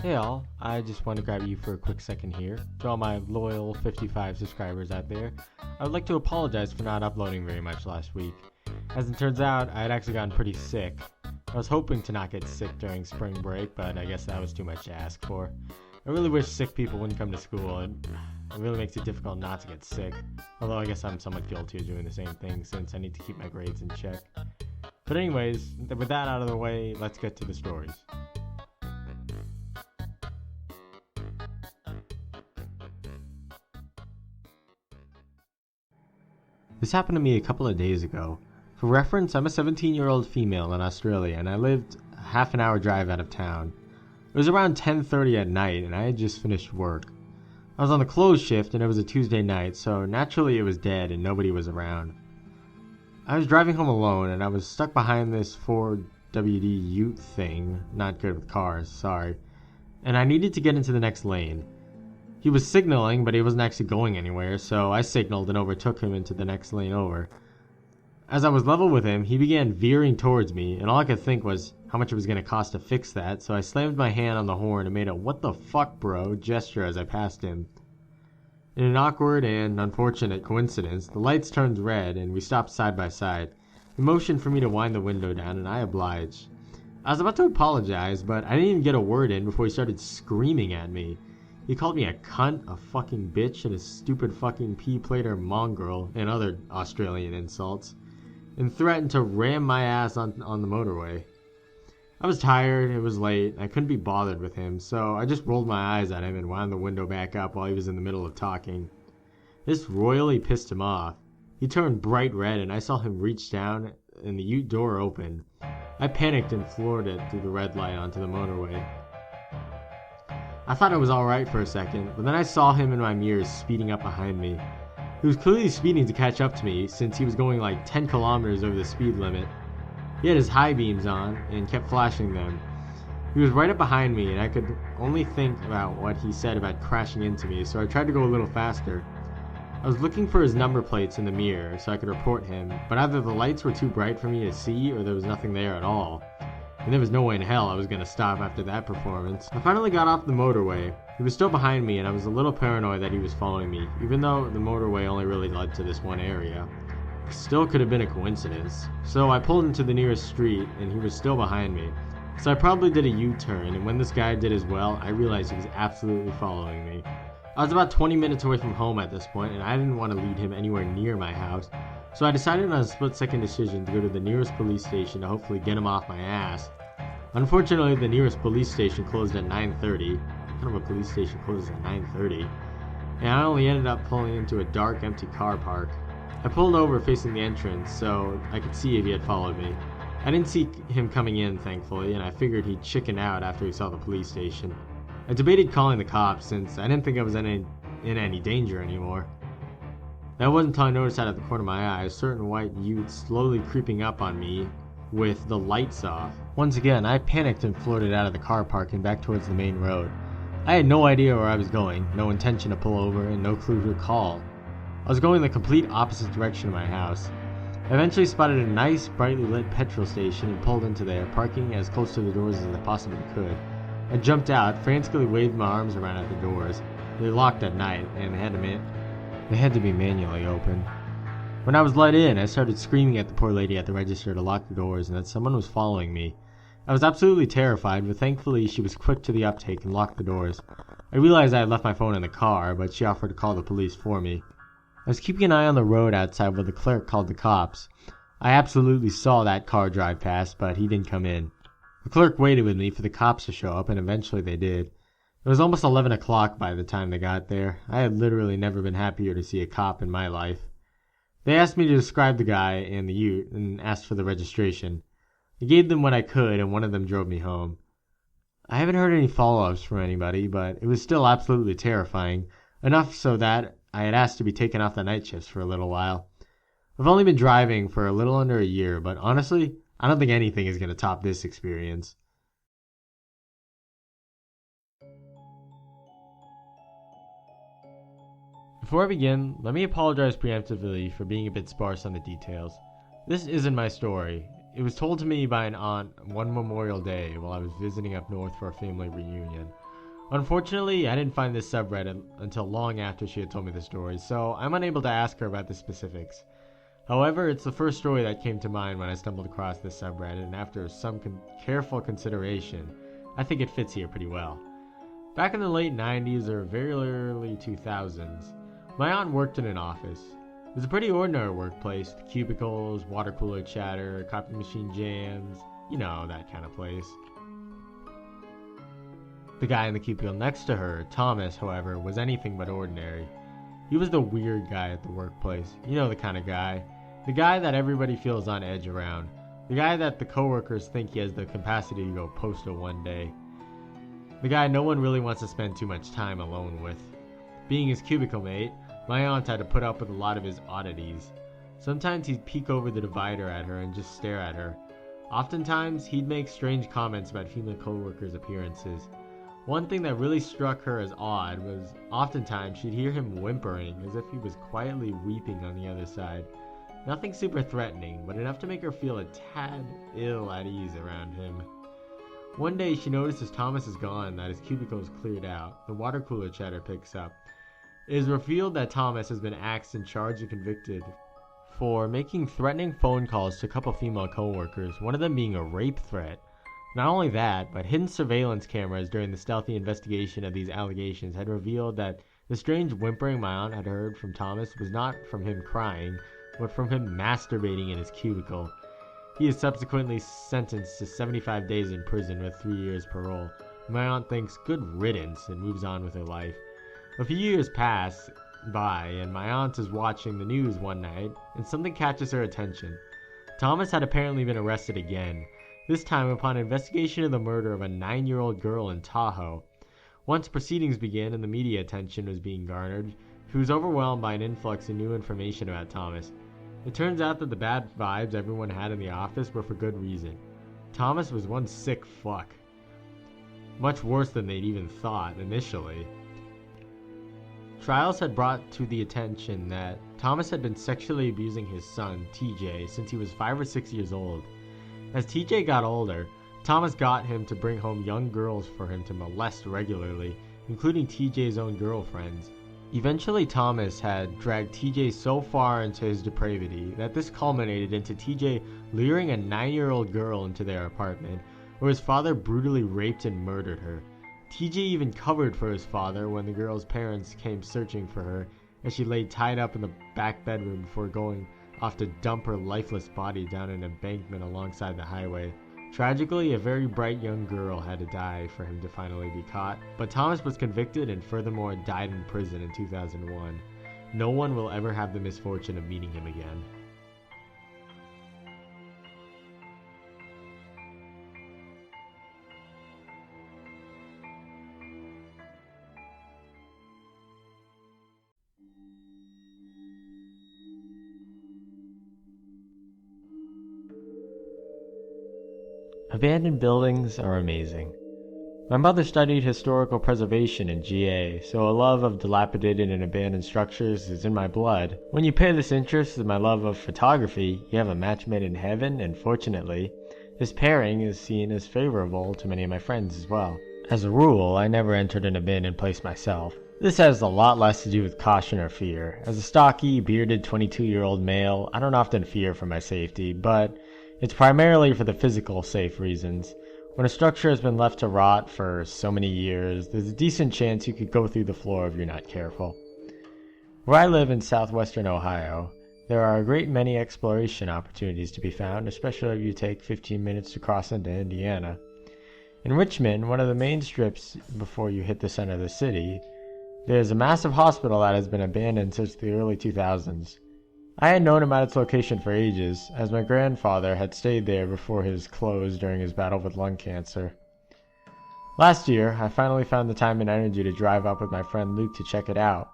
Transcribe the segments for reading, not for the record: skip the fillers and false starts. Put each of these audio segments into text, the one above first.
Hey all, I just want to grab you for a quick second here. To all my loyal 55 subscribers out there, I would like to apologize for not uploading very much last week. As it turns out, I had actually gotten pretty sick. I was hoping to not get sick during spring break, but I guess that was too much to ask for. I really wish sick people wouldn't come to school. It really makes it difficult not to get sick. Although I guess I'm somewhat guilty of doing the same thing since I need to keep my grades in check. But anyways, with that out of the way, let's get to the stories. This happened to me a couple of days ago. For reference, I'm a 17-year-old female in Australia, and I lived a half an hour drive out of town. It was around 10:30 at night, and I had just finished work. I was on the close shift, and it was a Tuesday night, so naturally it was dead and nobody was around. I was driving home alone, and I was stuck behind this Ford WD Ute thing, not good with cars, sorry, and I needed to get into the next lane. He was signaling, but he wasn't actually going anywhere, so I signaled and overtook him into the next lane over. As I was level with him, he began veering towards me, and all I could think was how much it was going to cost to fix that, so I slammed my hand on the horn and made a "what the fuck bro" gesture as I passed him. In an awkward and unfortunate coincidence, the lights turned red and we stopped side by side. He motioned for me to wind the window down, and I obliged. I was about to apologize, but I didn't even get a word in before he started screaming at me. He called me a cunt, a fucking bitch, and a stupid fucking pea-plater mongrel, and other Australian insults, and threatened to ram my ass on the motorway. I was tired, it was late, I couldn't be bothered with him, so I just rolled my eyes at him and wound the window back up while he was in the middle of talking. This royally pissed him off. He turned bright red, and I saw him reach down, and the ute door opened. I panicked and floored it through the red light onto the motorway. I thought I was alright for a second, but then I saw him in my mirrors speeding up behind me. He was clearly speeding to catch up to me, since he was going like 10 kilometers over the speed limit. He had his high beams on, and kept flashing them. He was right up behind me, and I could only think about what he said about crashing into me, so I tried to go a little faster. I was looking for his number plates in the mirror, so I could report him, but either the lights were too bright for me to see, or there was nothing there at all. And there was no way in hell I was going to stop after that performance. I finally got off the motorway. He was still behind me, and I was a little paranoid that he was following me, even though the motorway only really led to this one area. It still could have been a coincidence. So I pulled into the nearest street, and he was still behind me. So I probably did a U-turn, and when this guy did as well, I realized he was absolutely following me. I was about 20 minutes away from home at this point, and I didn't want to lead him anywhere near my house. So I decided on a split-second decision to go to the nearest police station to hopefully get him off my ass. Unfortunately, the nearest police station closed at 9:30. What kind of a police station closes at 9:30? And I only ended up pulling into a dark, empty car park. I pulled over facing the entrance so I could see if he had followed me. I didn't see him coming in, thankfully, and I figured he'd chicken out after he saw the police station. I debated calling the cops since I didn't think I was in any danger anymore. That wasn't until I noticed out of the corner of my eye a certain white ute slowly creeping up on me with the lights off. Once again, I panicked and floated out of the car park and back towards the main road. I had no idea where I was going, no intention to pull over, and no clue who to call. I was going the complete opposite direction of my house. I eventually spotted a nice, brightly lit petrol station and pulled into there, parking as close to the doors as I possibly could. I jumped out, frantically waved my arms around at the doors. They locked at night, and they had to be manually opened. When I was let in, I started screaming at the poor lady at the register to lock the doors and that someone was following me. I was absolutely terrified, but thankfully she was quick to the uptake and locked the doors. I realized I had left my phone in the car, but she offered to call the police for me. I was keeping an eye on the road outside while the clerk called the cops. I absolutely saw that car drive past, but he didn't come in. The clerk waited with me for the cops to show up, and eventually they did. It was almost 11 o'clock by the time they got there. I had literally never been happier to see a cop in my life. They asked me to describe the guy and the ute, and asked for the registration. I gave them what I could, and one of them drove me home. I haven't heard any follow-ups from anybody, but it was still absolutely terrifying, enough so that I had asked to be taken off the night shifts for a little while. I've only been driving for a little under a year, but honestly, I don't think anything is going to top this experience. Before I begin, let me apologize preemptively for being a bit sparse on the details. This isn't my story. It was told to me by an aunt one Memorial Day while I was visiting up north for a family reunion. Unfortunately, I didn't find this subreddit until long after she had told me the story, so I'm unable to ask her about the specifics. However, it's the first story that came to mind when I stumbled across this subreddit, and after some careful consideration, I think it fits here pretty well. Back in the late 90s or very early 2000s, my aunt worked in an office. It was a pretty ordinary workplace, with cubicles, water cooler chatter, copy machine jams, you know, that kind of place. The guy in the cubicle next to her, Thomas, however, was anything but ordinary. He was the weird guy at the workplace. You know the kind of guy. The guy that everybody feels on edge around. The guy that the coworkers think he has the capacity to go postal one day. The guy no one really wants to spend too much time alone with. Being his cubicle mate, my aunt had to put up with a lot of his oddities. Sometimes he'd peek over the divider at her and just stare at her. Oftentimes, he'd make strange comments about female coworkers' appearances. One thing that really struck her as odd was oftentimes she'd hear him whimpering as if he was quietly weeping on the other side. Nothing super threatening, but enough to make her feel a tad ill at ease around him. One day she noticed as Thomas is gone that his cubicle is cleared out. The water cooler chatter picks up. It is revealed that Thomas has been axed and charged and convicted for making threatening phone calls to a couple female coworkers, one of them being a rape threat. Not only that, but hidden surveillance cameras during the stealthy investigation of these allegations had revealed that the strange whimpering my aunt had heard from Thomas was not from him crying, but from him masturbating in his cubicle. He is subsequently sentenced to 75 days in prison with 3 years parole. My aunt thinks good riddance and moves on with her life. A few years pass by and my aunt is watching the news one night and something catches her attention. Thomas had apparently been arrested again, this time upon investigation of the murder of a 9-year-old girl in Tahoe. Once proceedings began and the media attention was being garnered, he was overwhelmed by an influx of new information about Thomas. It turns out that the bad vibes everyone had in the office were for good reason. Thomas was one sick fuck. Much worse than they'd even thought initially. Trials had brought to the attention that Thomas had been sexually abusing his son, TJ, since he was 5 or 6 years old. As TJ got older, Thomas got him to bring home young girls for him to molest regularly, including TJ's own girlfriends. Eventually, Thomas had dragged TJ so far into his depravity that this culminated into TJ luring a 9-year-old girl into their apartment, where his father brutally raped and murdered her. TJ even covered for his father when the girl's parents came searching for her, as she lay tied up in the back bedroom before going off to dump her lifeless body down an embankment alongside the highway. Tragically, a very bright young girl had to die for him to finally be caught, but Thomas was convicted and furthermore died in prison in 2001. No one will ever have the misfortune of meeting him again. Abandoned buildings are amazing. My mother studied historical preservation in GA, so a love of dilapidated and abandoned structures is in my blood. When you pair this interest with my love of photography, you have a match made in heaven, and fortunately, this pairing is seen as favorable to many of my friends as well. As a rule, I never entered an abandoned place myself. This has a lot less to do with caution or fear. As a stocky, bearded 22-year-old male, I don't often fear for my safety, but it's primarily for the physical safe reasons. When a structure has been left to rot for so many years, there's a decent chance you could go through the floor if you're not careful. Where I live in southwestern Ohio, there are a great many exploration opportunities to be found, especially if you take 15 minutes to cross into Indiana. In Richmond, one of the main strips before you hit the center of the city, there's a massive hospital that has been abandoned since the early 2000s. I had known about its location for ages, as my grandfather had stayed there before his close during his battle with lung cancer. Last year, I finally found the time and energy to drive up with my friend Luke to check it out.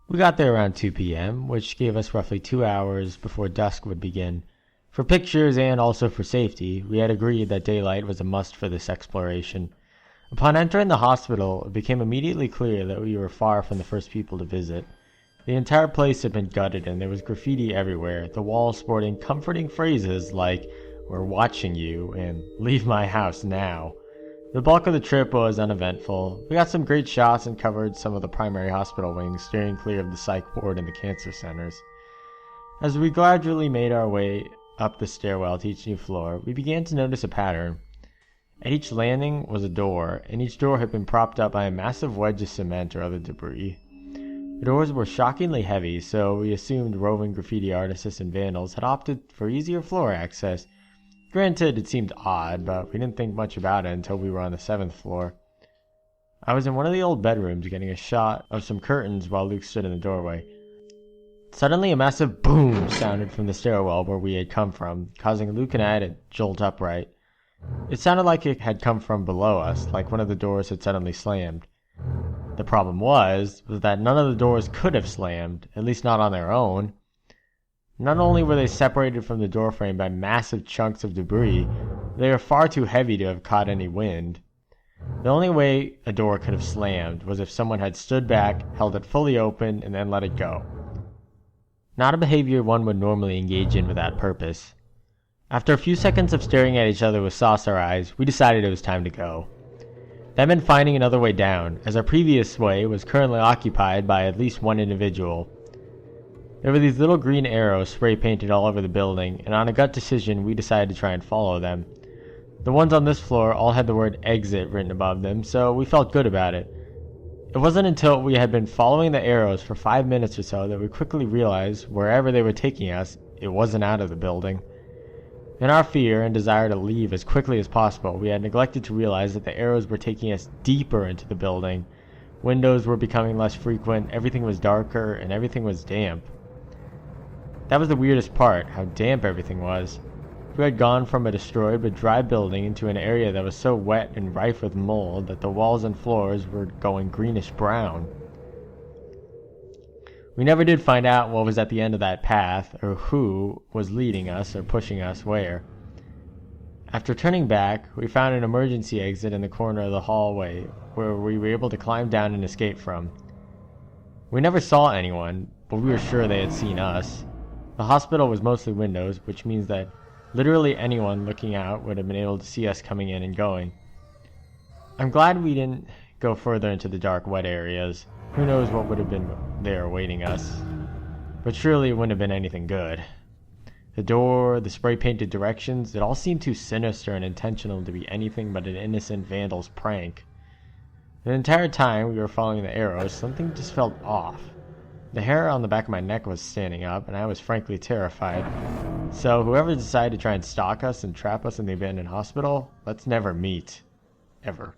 We got there around 2 p.m., which gave us roughly 2 hours before dusk would begin. For pictures and also for safety, we had agreed that daylight was a must for this exploration. Upon entering the hospital, it became immediately clear that we were far from the first people to visit. The entire place had been gutted and there was graffiti everywhere, the walls sporting comforting phrases like, "We're watching you," and "Leave my house now." The bulk of the trip was uneventful. We got some great shots and covered some of the primary hospital wings, steering clear of the psych ward and the cancer centers. As we gradually made our way up the stairwell to each new floor, we began to notice a pattern. At each landing was a door, and each door had been propped up by a massive wedge of cement or other debris. The doors were shockingly heavy, so we assumed roving graffiti artists and vandals had opted for easier floor access. Granted, it seemed odd, but we didn't think much about it until we were on the 7th floor. I was in one of the old bedrooms getting a shot of some curtains while Luke stood in the doorway. Suddenly a massive boom sounded from the stairwell where we had come from, causing Luke and I to jolt upright. It sounded like it had come from below us, like one of the doors had suddenly slammed. The problem was that none of the doors could have slammed, at least not on their own. Not only were they separated from the doorframe by massive chunks of debris, they were far too heavy to have caught any wind. The only way a door could have slammed was if someone had stood back, held it fully open, and then let it go. Not a behavior one would normally engage in with that purpose. After a few seconds of staring at each other with saucer eyes, we decided it was time to go. That meant finding another way down, as our previous way was currently occupied by at least one individual. There were these little green arrows spray painted all over the building, and on a gut decision we decided to try and follow them. The ones on this floor all had the word exit written above them, so we felt good about it. It wasn't until we had been following the arrows for 5 minutes or so that we quickly realized wherever they were taking us, it wasn't out of the building. In our fear and desire to leave as quickly as possible, we had neglected to realize that the arrows were taking us deeper into the building. Windows were becoming less frequent, everything was darker, and everything was damp. That was the weirdest part, how damp everything was. We had gone from a destroyed but dry building into an area that was so wet and rife with mold that the walls and floors were going greenish brown. We never did find out what was at the end of that path, or who was leading us or pushing us where. After turning back, we found an emergency exit in the corner of the hallway where we were able to climb down and escape from. We never saw anyone, but we were sure they had seen us. The hospital was mostly windows, which means that literally anyone looking out would have been able to see us coming in and going. I'm glad we didn't go further into the dark, wet areas. Who knows what would have been there awaiting us. But surely it wouldn't have been anything good. The door, the spray-painted directions, it all seemed too sinister and intentional to be anything but an innocent vandal's prank. The entire time we were following the arrows, something just felt off. The hair on the back of my neck was standing up, and I was frankly terrified. So whoever decided to try and stalk us and trap us in the abandoned hospital, let's never meet. Ever.